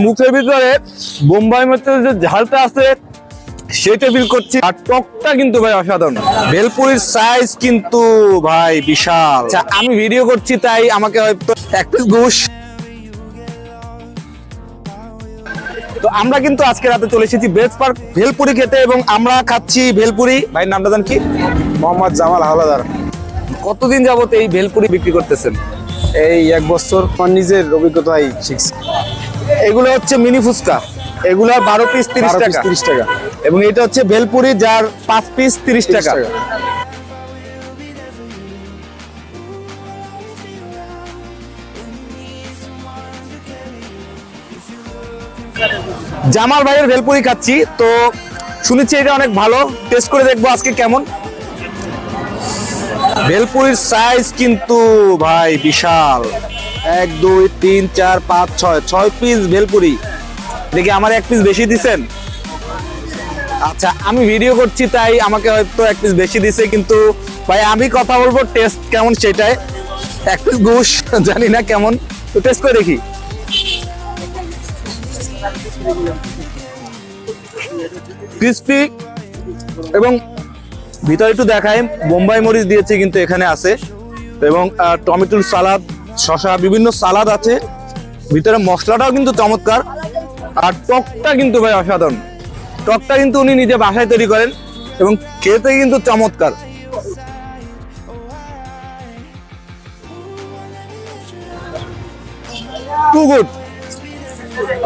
মুখের ভিতরে বোম্বাই মতো যে ঝালটা আছে সেটা ফিল করছি, আর টকটা কিন্তু ভাই অসাধারণ। ভেলপুরির সাইজ কিন্তু ভাই বিশাল। আমি ভিডিও করছি তাই আমাকে হয়তো এক পিস ঘুষ। তো আমরা কিন্তু আজকে রাতে চলে এসেছি বেস্ট পার্ক ভেলপুরি খেতে, এবং আমরা খাচ্ছি ভেলপুরি। ভাইয়ের নামটা জান কি? মোহাম্মদ জামাল হাওলাদার। কতদিন যাবত এই ভেলপুরি বিক্রি করতেছেন? এই 1 বছর নিজের অভিজ্ঞতায় শিখছি। এগুলো হচ্ছে মিনি ফুচকা, এগুলো 12 পিস 30 টাকা, 30 টাকা, এবং এটা হচ্ছে ভেলপুরি যার 5 পিস 30 টাকা। জামাল ভাইয়ের ভেলপুরি খাচ্ছি, তো শুনেছি এটা অনেক ভালো, টেস্ট করে দেখবো আজকে কেমন। ভেলপুরির সাইজ কিন্তু ভাই বিশাল। 1 2 3 4 5 6 পিস ভেলপুরি। দেখি আমার 1 পিস বেশি দিছেন। আচ্ছা, আমি ভিডিও করছি তাই আমাকে হয়তো 1 পিস বেশি দিছে, কিন্তু ভাই আমি কথা বলবো টেস্ট কেমন সেটাই। 1 পিস ঘুষ জানি না কেমন, তো টেস্ট করে দেখি। ক্রিস্পি এবং ভিতরে একটু দেখায় বোম্বাই মরিচ দিয়েছে কিন্তু এখানে আছে, এবং টমেটোর সালাদ, শসা, বিভিন্ন সালাদ আছে। ভিতরে মশলাটাও কিন্তু চমৎকার, আর টকটা কিন্তু ভাই অসাধারণ। টকটা কিন্তু উনি নিজে বাসায় তৈরি করেন এবং খেতে কিন্তু চমৎকার। Too good.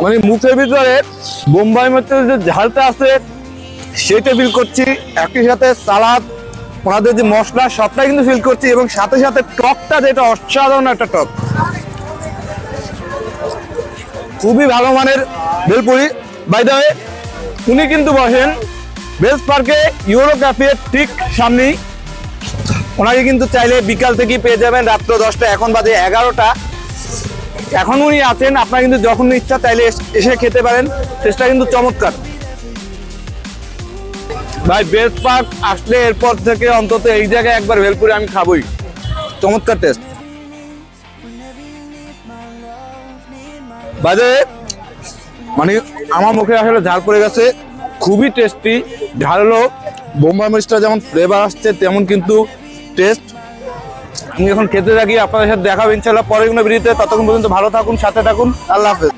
মানে মুখের ভিতরে বোম্বাই মতো যে ঝালটা আছে সেটা ফিল করছি, একই সাথে সালাদ, ওনাদের যে মশলা সবটাই কিন্তু ফিল করছি, এবং সাথে সাথে টকটা যেটা অসাধারণ একটা টক। খুবই ভালো মানের ভেলপুরি। বাই দ্য ওয়ে, উনি কিন্তু বসেন বেস্ট পার্কে ইউরো ক্যাফে ঠিক সামনেই। ওনাকে কিন্তু চাইলে বিকাল থেকেই পেয়ে যাবেন রাত্র 10টা, এখন বাজে 11টা। এখন উনি আছেন, আপনারা কিন্তু যখন ইচ্ছা চাইলে এসে খেতে পারেন। টেস্টটা কিন্তু চমৎকার ভাই। বেস্ট পার্ক আসলে এরপর থেকে অন্তত এই জায়গায় একবার ভেলপুরি আমি খাবই। চমৎকার টেস্ট। বাজে মানে আমার মুখে আসলে ঝাল পড়ে গেছে, খুবই টেস্টি। ঝালও বোম্বাই মরিচটা যেমন ফ্লেভার আসছে তেমন কিন্তু টেস্ট। আমি এখন খেতে থাকি, আপনাদের সাথে দেখাবো ইনশাআল্লাহ পরের কোনো ভিডিওতে। ততক্ষণ পর্যন্ত ভালো থাকুন, সাথে থাকুন। আল্লাহ হাফেজ।